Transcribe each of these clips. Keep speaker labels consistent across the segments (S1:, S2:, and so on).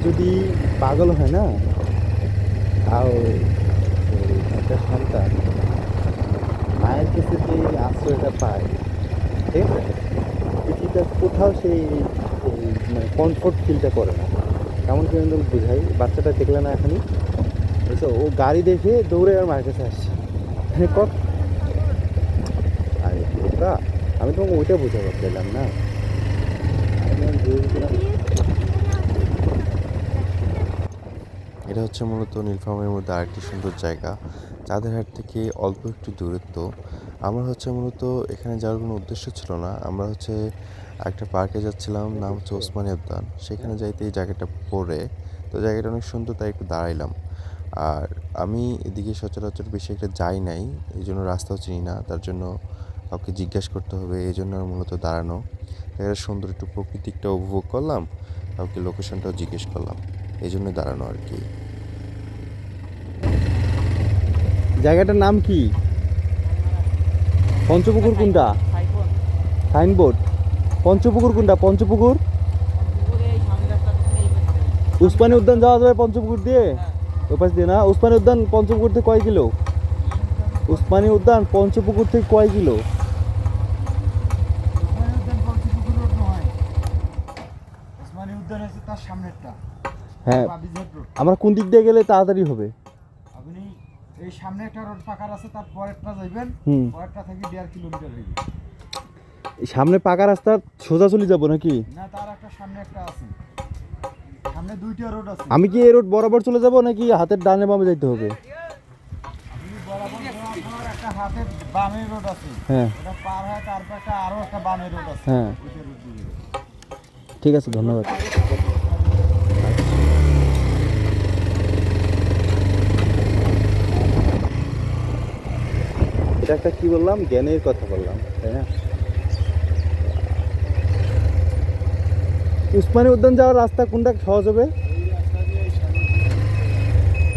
S1: যদি পাগল হয় না, তাও একটা সন্তান মায়ের কাছে যে আশ্রয়টা পায়, ঠিক আছে, পৃথিবীতে কোথাও সেই মানে কমফোর্ট ফিলটা করে না। কেমন কি আমি বুঝাই, বাচ্চাটা দেখলে না এখনই, বুঝছো, ও গাড়ি দেখে দৌড়ে আর মায়ের কাছে আসছে। কত আরে বোকা, আমি তোমাকে ওইটা বোঝাতে চাইলাম না। আমি ভেবেছিলাম
S2: এটা হচ্ছে মূলত নীলফামারীর মধ্যে আরেকটি সুন্দর জায়গা, চাঁদেরহাট থেকে অল্প একটু দূরত্ব। আমরা হচ্ছে মূলত এখানে যাওয়ার কোনো উদ্দেশ্য ছিল না, আমরা হচ্ছে একটা পার্কে যাচ্ছিলাম, নাম হচ্ছে ওসমানী উদ্যান। সেখানে যাইতে এই জায়গাটা পড়ে, তো জায়গাটা অনেক সুন্দর, তাই একটু দাঁড়াইলাম। আর আমি এদিকে সচরাচর বেশি একটা যাই নাই, এই জন্য রাস্তাও চিনি না, তার জন্য কাউকে জিজ্ঞাসা করতে হবে, এই জন্য মূলত দাঁড়ানো। জায়গাটা সুন্দর, একটু প্রকৃতিকটা উপভোগ করলাম, কাউকে লোকেশনটাও জিজ্ঞেস করলাম, এই জন্য দাঁড়ানো আর কি।
S1: জায়গাটার নাম কি, পঞ্চপুকুর কোনটা, সাইনবোর্ড, পঞ্চপুকুর কোনটা, পঞ্চপুকুর উসমানী উদ্যান যাওয়া যাবে পঞ্চপুকুর দিয়ে, ওই পাশ দিয়ে না। উসমানী উদ্যান পঞ্চপুকুর থেকে কয় কিলো, উসমানী উদ্যান পঞ্চপুকুর থেকে কয় কিলো? হ্যাঁ, আমরা কোন দিক দিয়ে গেলে তাড়াতাড়ি হবে?
S3: আপনি এই সামনে একটা রোড পাকার আছে, তার পরেরটা যাইবেন, পরেরটা থেকে 1.5 কিলোমিটার হইবে।
S1: সামনে পাকা রাস্তা সোজা চলে যাবো নাকি?
S3: না, তার একটা সামনে একটা আছে, সামনে দুইটা রোড আছে।
S1: আমি কি এই রোড বরাবর চলে যাব নাকি হাতের ডানে বামে যাইতে হবে?
S3: আপনি বরাবর যাওয়ার একটা হাতের বামে রোড আছে,
S1: হ্যাঁ,
S3: ওটা পার হয় তারপর একটা আরো একটা বামে রোড আছে,
S1: হ্যাঁ,
S3: ওইটা রোড দিয়ে।
S1: ঠিক আছে, ধন্যবাদ। এটা একটা কি বললাম, জ্ঞানের কথা বললাম, তাই না? উসমানী উদ্যান যাওয়ার রাস্তা কোনটা সহজ হবে?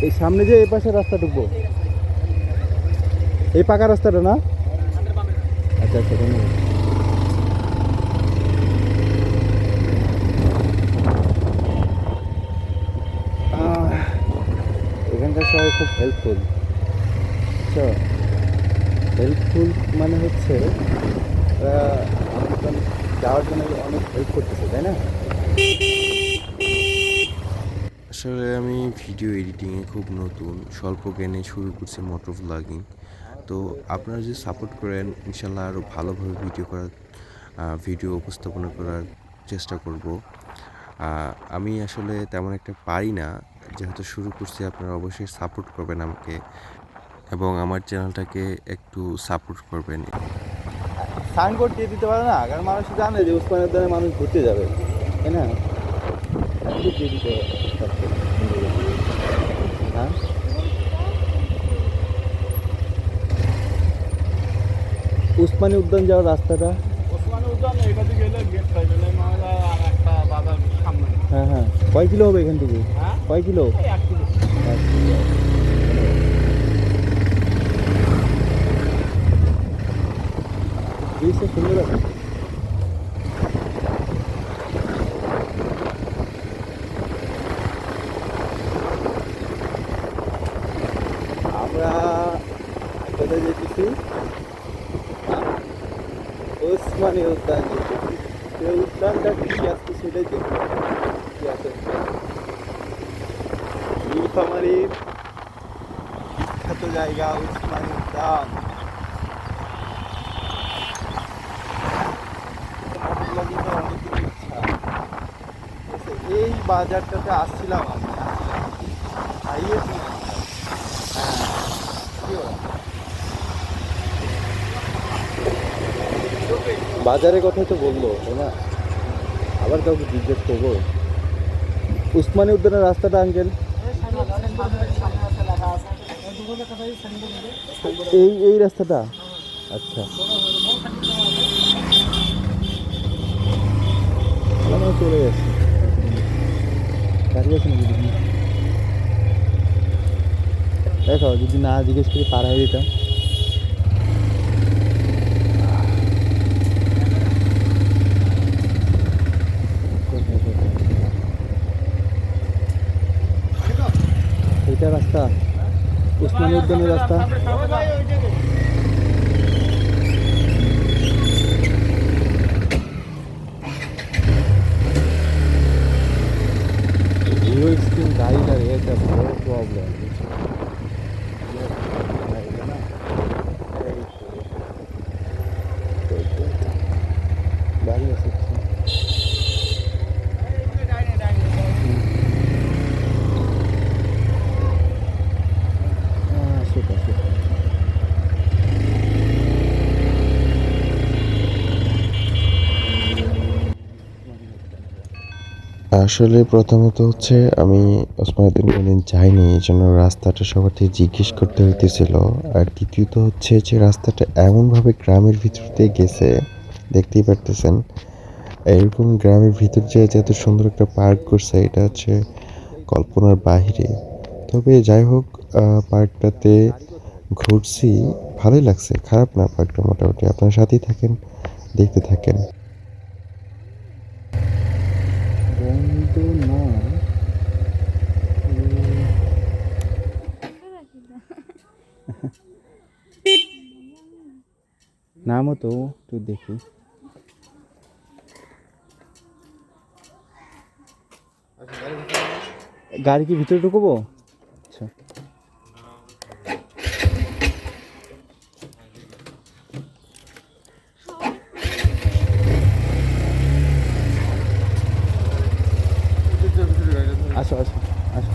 S1: এই সামনে যে এই পাশে রাস্তা ঢুকবো, এই পাকা রাস্তাটা না? আচ্ছা আচ্ছা, ধন্যবাদ। এখানকার সবাই খুব হেল্পফুল, আচ্ছা, হেল্পফুল মানে হচ্ছে আমাদের যাওয়ার জন্য অনেক হেল্প করতেছে, তাই না?
S2: আসলে আমি ভিডিও এডিটিংয়ে খুব নতুন, স্বল্প জ্ঞানে শুরু করছি মোটর ব্লগিং। তো আপনারা যদি সাপোর্ট করেন, ইনশাল্লাহ আরও ভালোভাবে ভিডিও উপস্থাপনা করার চেষ্টা করব। আমি আসলে তেমন একটা পারি না, যেহেতু শুরু করছি, আপনারা অবশ্যই সাপোর্ট করবেন আমাকে এবং আমার চ্যানেলটাকে একটু সাপোর্ট করবেন।
S1: সাইনবোর্ড দিয়ে দিতে পারে না, কারণ মানুষ জানে যে উসমানী উদ্যানে মানুষ ঘুরতে যাবে, তাই না? দিয়ে দিতে পারে। হ্যাঁ, উসমানী উদ্যান যাওয়ার রাস্তাটা,
S3: ওসমানী উদ্যান এইটাতে গেলে গেট পাইবে না, আর একটা বাজার সামনে।
S1: হ্যাঁ হ্যাঁ, কয় কিলো হবে এখান থেকে?
S3: হ্যাঁ,
S1: কয় কিলো?
S3: এই 1 কিলো।
S1: ব্রিজটা সুন্দর আছে। আমরা কোথায় যেতেছি? ওসমানী উদ্যান যেতেছি। সেই উদ্যানটা কি আছে সেটাই দেখবো, কি আছে। নীলফামারীর বিখ্যাত জায়গা ওসমানী উদ্যান। অনেকদিন ইচ্ছা, এই বাজারটাতে আসছিলাম আমি, খাইয়েছি। হ্যাঁ, কি বলো? বাজারের কথা তো বললো, তাই না? আবার কাউকে জিজ্ঞেস করবো। উসমানী উদ্যানের রাস্তাটা আঙ্কেল এই এই রাস্তাটা, আচ্ছা, আমরা চলে যাচ্ছি। গাড়ি আছে নাকি দেখি? দেখো, যদি না জিজ্ঞেস করে পার হয়ে দিতাম। রাস্তা, উসমানী উদ্যানের রাস্তা। হিরো এক্সট্রিম গাড়িটার একটা বড় প্রবলেম। গাড়ি আছে সুপার সুপার।
S2: আসলে প্রথমত হচ্ছে আমি ওসমানীউদ্দিন কোনদিন যাইনি, এই জন্য রাস্তাটা সবার থেকে জিজ্ঞেস করতে হইতেছিল। আর দ্বিতীয়ত হচ্ছে যে রাস্তাটা এমনভাবে গ্রামের ভিতর দিয়ে গেছে, দেখতেই পারতেছেন। এরকম গ্রামের ভিতর যে এত সুন্দর একটা পার্ক করছে, এটা হচ্ছে কল্পনার বাহিরে। তবে যাই হোক, পার্কটাতে ঘুরছি, ভালোই লাগছে, খারাপ না পার্কটা মোটামুটি। আপনার সাথেই থাকেন, দেখতে থাকেন।
S1: বন্ধু না, নামও তো একটু দেখি। গাড়ি কি ভিতরে ঢুকবো? আচ্ছা আসো আসো আসো।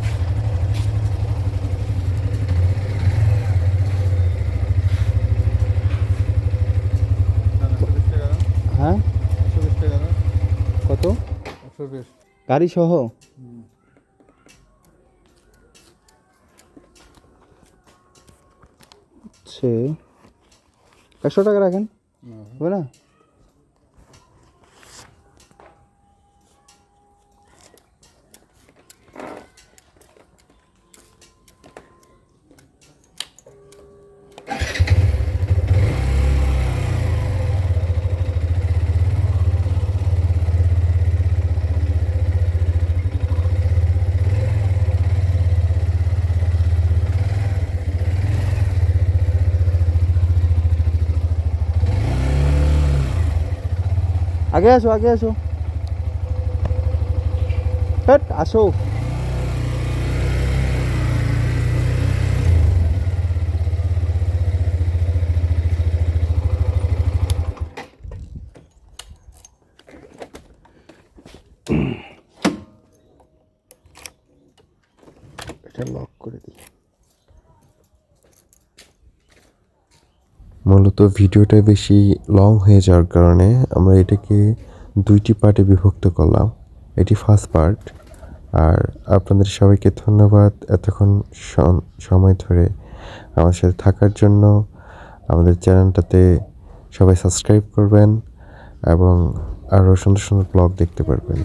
S1: হ্যাঁ কত? গাড়ি সহ? সে 100 টাকা রাখেন, হবে না? আগে আসো আগে আসো, হ্যাট আসো। এটা লক করে দিই।
S2: মূলত ভিডিওটা বেশি লং হয়ে যাওয়ার কারণে আমরা এটাকে 2টি পার্টে বিভক্ত করলাম। এটি ফার্স্ট পার্ট। আর আপনাদের সবাইকে ধন্যবাদ এতক্ষণ সময় ধরে আমার সাথে থাকার জন্য। আমাদের চ্যানেলটাতে সবাই সাবস্ক্রাইব করবেন এবং আরও সুন্দর সুন্দর ব্লগ দেখতে পারবেন।